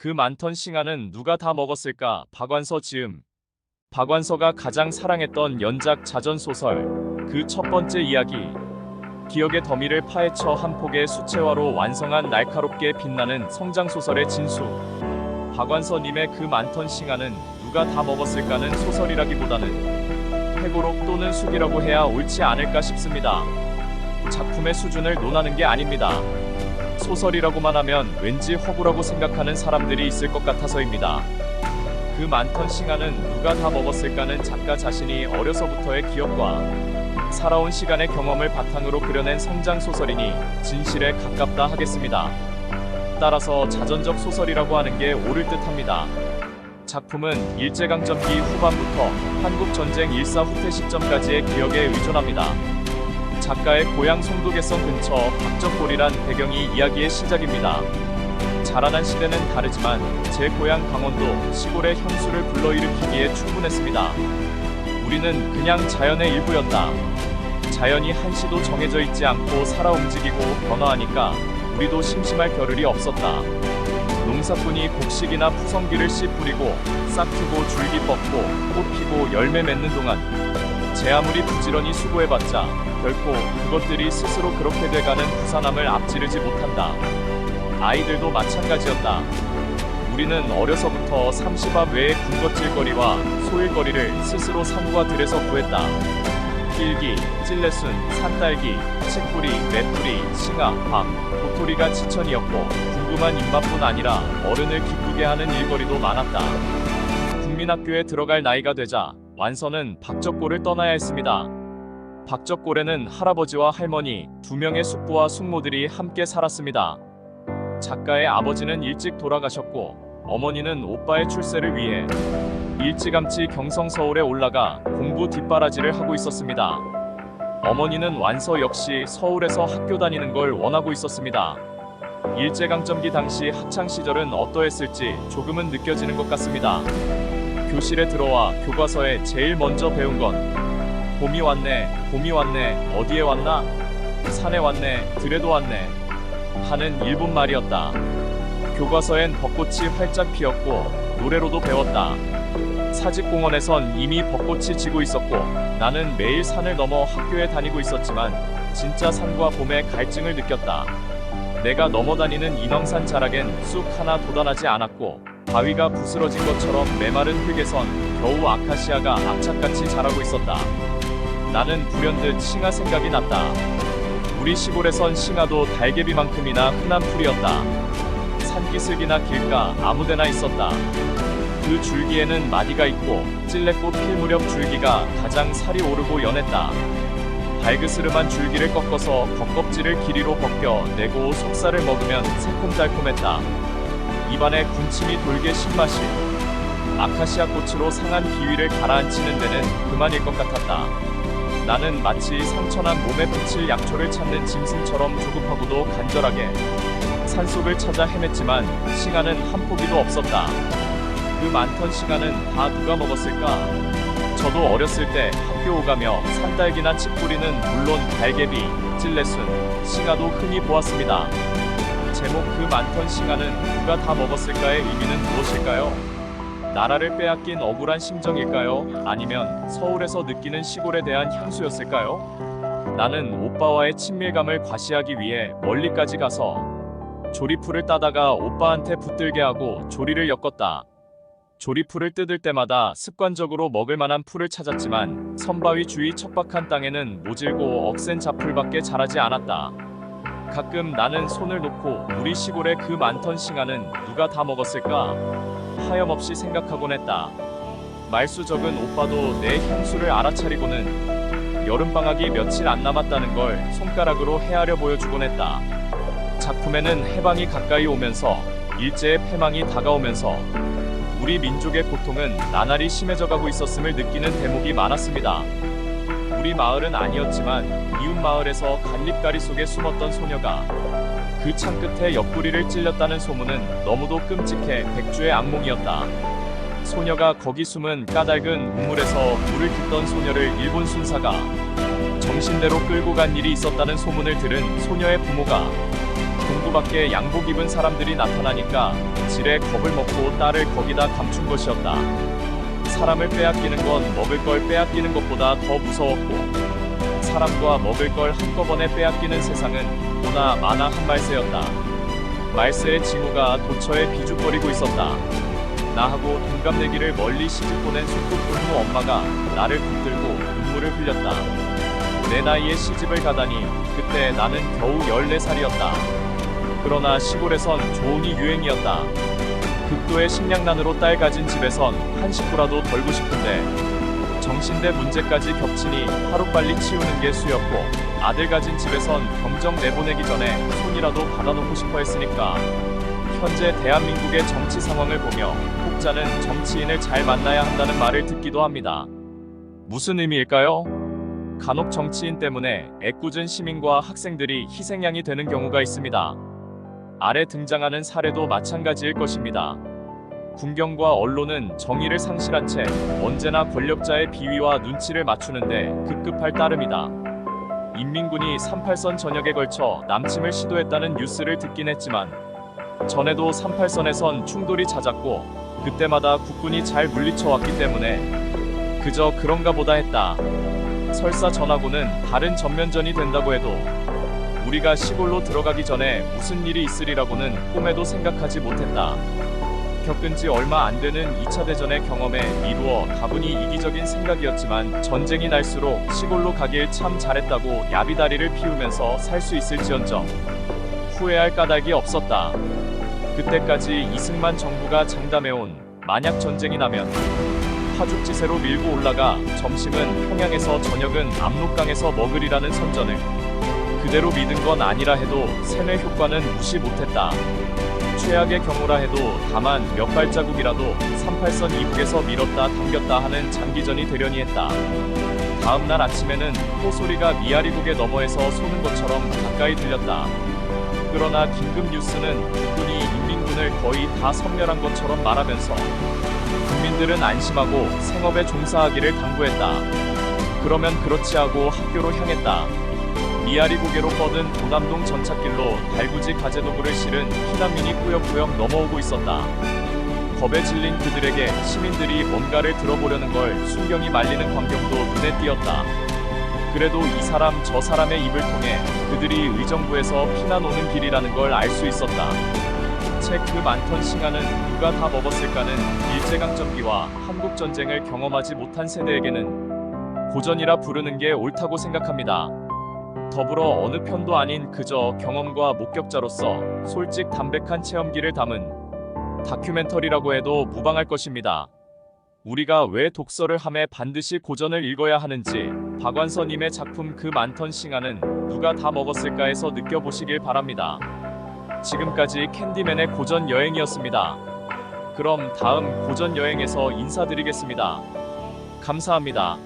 그 많던 싱아는 누가 다 먹었을까? 박완서 지음. 박완서가 가장 사랑했던 연작 자전소설. 그 첫 번째 이야기. 기억의 더미를 파헤쳐 한 폭의 수채화로 완성한 날카롭게 빛나는 성장소설의 진수. 박완서님의 그 많던 싱아는 누가 다 먹었을까는 소설이라기보다는 회고록 또는 숙이라고 해야 옳지 않을까 싶습니다. 작품의 수준을 논하는 게 아닙니다. 소설이라고만 하면 왠지 허구라고 생각하는 사람들이 있을 것 같아서입니다. 그 많던 싱아는 누가 다 먹었을까는 작가 자신이 어려서부터의 기억과 살아온 시간의 경험을 바탕으로 그려낸 성장소설이니 진실에 가깝다 하겠습니다. 따라서 자전적 소설이라고 하는 게 옳을 듯합니다. 작품은 일제강점기 후반부터 한국전쟁 일사후퇴 시점까지의 기억에 의존합니다. 작가의 고향 송도개성 근처 박적골이란 배경이 이야기의 시작입니다. 자라난 시대는 다르지만 제 고향 강원도 시골의 향수를 불러일으키기에 충분했습니다. 우리는 그냥 자연의 일부였다. 자연이 한시도 정해져 있지 않고 살아 움직이고 변화하니까 우리도 심심할 겨를이 없었다. 농사꾼이 곡식이나 푸성귀를 씨 뿌리고 싹 트고 줄기 뻗고 꽃 피고 열매 맺는 동안 제 아무리 부지런히 수고해봤자 결코 그것들이 스스로 그렇게 돼가는 부산함을 앞지르지 못한다. 아이들도 마찬가지였다. 우리는 어려서부터 삼시밥 외의 군것질거리와 소일거리를 스스로 산과 들에서 구했다. 필기, 찔레순, 산딸기, 칡뿌리, 메뿌리, 싱아, 밥, 도토리가 지천이었고 궁금한 입맛뿐 아니라 어른을 기쁘게 하는 일거리도 많았다. 국민학교에 들어갈 나이가 되자 완서는 박적골을 떠나야 했습니다. 박적골에는 할아버지와 할머니, 2명의 숙부와 숙모들이 함께 살았습니다. 작가의 아버지는 일찍 돌아가셨고 어머니는 오빠의 출세를 위해 일찌감치 경성 서울에 올라가 공부 뒷바라지를 하고 있었습니다. 어머니는 완서 역시 서울에서 학교 다니는 걸 원하고 있었습니다. 일제강점기 당시 학창시절은 어떠했을지 조금은 느껴지는 것 같습니다. 교실에 들어와 교과서에 제일 먼저 배운 건 봄이 왔네, 봄이 왔네, 어디에 왔나? 산에 왔네, 들에도 왔네 하는 일본 말이었다. 교과서엔 벚꽃이 활짝 피었고 노래로도 배웠다. 사직공원에선 이미 벚꽃이 지고 있었고 나는 매일 산을 넘어 학교에 다니고 있었지만 진짜 산과 봄의 갈증을 느꼈다. 내가 넘어다니는 인왕산 자락엔 쑥 하나 돋아나지 않았고 바위가 부스러진 것처럼 메마른 흙에선 겨우 아카시아가 악착같이 자라고 있었다. 나는 불현듯 싱아 생각이 났다. 우리 시골에선 싱아도 달개비만큼이나 흔한 풀이었다. 산기슭이나 길가 아무데나 있었다. 그 줄기에는 마디가 있고 찔레꽃 필 무렵 줄기가 가장 살이 오르고 연했다. 발그스름한 줄기를 꺾어서 겉껍질을 길이로 벗겨 내고 속살을 먹으면 새콤달콤했다. 입안에 군침이 돌게 신맛이. 아카시아 꽃으로 상한 기위를 가라앉히는 데는 그만일 것 같았다. 나는 마치 상처난 몸에 붙일 약초를 찾는 짐승처럼 조급하고도 간절하게 산속을 찾아 헤맸지만 싱아는 한 포기도 없었다. 그 많던 싱아는 다 누가 먹었을까? 저도 어렸을 때 학교 오가며 산딸기나 칡뿌리는 물론 달개비, 찔레순, 싱아도 흔히 보았습니다. 제목 그 많던 싱아는 누가 다 먹었을까의 의미는 무엇일까요? 나라를 빼앗긴 억울한 심정일까요? 아니면 서울에서 느끼는 시골에 대한 향수였을까요? 나는 오빠와의 친밀감을 과시하기 위해 멀리까지 가서 조리풀을 따다가 오빠한테 붙들게 하고 조리를 엮었다. 조리풀을 뜯을 때마다 습관적으로 먹을 만한 풀을 찾았지만 선바위 주위 척박한 땅에는 모질고 억센 잡풀밖에 자라지 않았다. 가끔 나는 손을 놓고 우리 시골의 그 많던 싱아는 누가 다 먹었을까? 하염없이 생각하곤 했다. 말수 적은 오빠도 내 향수를 알아차리고는 여름방학이 며칠 안 남았다는 걸 손가락으로 헤아려 보여주곤 했다. 작품에는 해방이 가까이 오면서 일제의 패망이 다가오면서 우리 민족의 고통은 나날이 심해져 가고 있었음을 느끼는 대목이 많았습니다. 우리 마을은 아니었지만 이웃 마을에서 갈립가리 속에 숨었던 소녀가 그 창 끝에 옆구리를 찔렸다는 소문은 너무도 끔찍해 백주의 악몽이었다. 소녀가 거기 숨은 까닭은 우물에서 물을 깃던 소녀를 일본 순사가 정신대로 끌고 간 일이 있었다는 소문을 들은 소녀의 부모가 공부 밖에 양복 입은 사람들이 나타나니까 지레 겁을 먹고 딸을 거기다 감춘 것이었다. 사람을 빼앗기는 건 먹을 걸 빼앗기는 것보다 더 무서웠고 사람과 먹을 걸 한꺼번에 빼앗기는 세상은 보나 마나 한 말세였다. 말세의 징후가 도처에 비죽거리고 있었다. 나하고 동갑내기를 멀리 시집 보낸 속국 부모 엄마가 나를 붙들고 눈물을 흘렸다. 내 나이에 시집을 가다니 그때 나는 겨우 14살이었다. 그러나 시골에선 조언이 유행이었다. 극도의 식량난으로 딸 가진 집에선 한 식구라도 덜고 싶은데 정신대 문제까지 겹치니 하루빨리 치우는 게 수였고 아들 가진 집에선 병정 내보내기 전에 손이라도 받아놓고 싶어 했으니까 현재 대한민국의 정치 상황을 보며 혹자는 정치인을 잘 만나야 한다는 말을 듣기도 합니다. 무슨 의미일까요? 간혹 정치인 때문에 애꿎은 시민과 학생들이 희생양이 되는 경우가 있습니다. 아래 등장하는 사례도 마찬가지일 것입니다. 군경과 언론은 정의를 상실한 채 언제나 권력자의 비위와 눈치를 맞추는데 급급할 따름이다. 인민군이 38선 전역에 걸쳐 남침을 시도했다는 뉴스를 듣긴 했지만 전에도 38선에선 충돌이 잦았고 그때마다 국군이 잘 물리쳐왔기 때문에 그저 그런가 보다 했다. 설사 전하고는 다른 전면전이 된다고 해도 우리가 시골로 들어가기 전에 무슨 일이 있으리라고는 꿈에도 생각하지 못했다. 겪은 지 얼마 안 되는 2차 대전의 경험에 미루어 다분히 이기적인 생각이었지만 전쟁이 날수록 시골로 가길 참 잘했다고 야비다리를 피우면서 살 수 있을지언정 후회할 까닭이 없었다. 그때까지 이승만 정부가 장담해온 만약 전쟁이 나면 파죽지세로 밀고 올라가 점심은 평양에서 저녁은 압록강에서 먹으리라는 선전을 그대로 믿은 건 아니라 해도 세뇌 효과는 무시 못했다. 최악의 경우라 해도 다만 몇 발자국이라도 38선 이북에서 밀었다 당겼다 하는 장기전이 되려니 했다. 다음날 아침에는 호소리가 미아리국의 너머에서 쏘는 것처럼 가까이 들렸다. 그러나 긴급 뉴스는 국군이 인민군을 거의 다 섬멸한 것처럼 말하면서 국민들은 안심하고 생업에 종사하기를 당부했다. 그러면 그렇지 하고 학교로 향했다. 미아리고개로 뻗은 도남동 전찻길로 달구지 가재도구를 실은 피난민이 꾸역꾸역 넘어오고 있었다. 겁에 질린 그들에게 시민들이 뭔가를 들어보려는 걸 순경이 말리는 광경도 눈에 띄었다. 그래도 이 사람 저 사람의 입을 통해 그들이 의정부에서 피난 오는 길이라는 걸 알 수 있었다. 채 그 많던 싱하는 누가 다 먹었을까는 일제강점기와 한국전쟁을 경험하지 못한 세대에게는 고전이라 부르는 게 옳다고 생각합니다. 더불어 어느 편도 아닌 그저 경험과 목격자로서 솔직 담백한 체험기를 담은 다큐멘터리라고 해도 무방할 것입니다. 우리가 왜 독서를 함에 반드시 고전을 읽어야 하는지 박완서님의 작품 그 많던 싱하는 누가 다 먹었을까에서 느껴보시길 바랍니다. 지금까지 캔디맨의 고전 여행이었습니다. 그럼 다음 고전 여행에서 인사드리겠습니다. 감사합니다.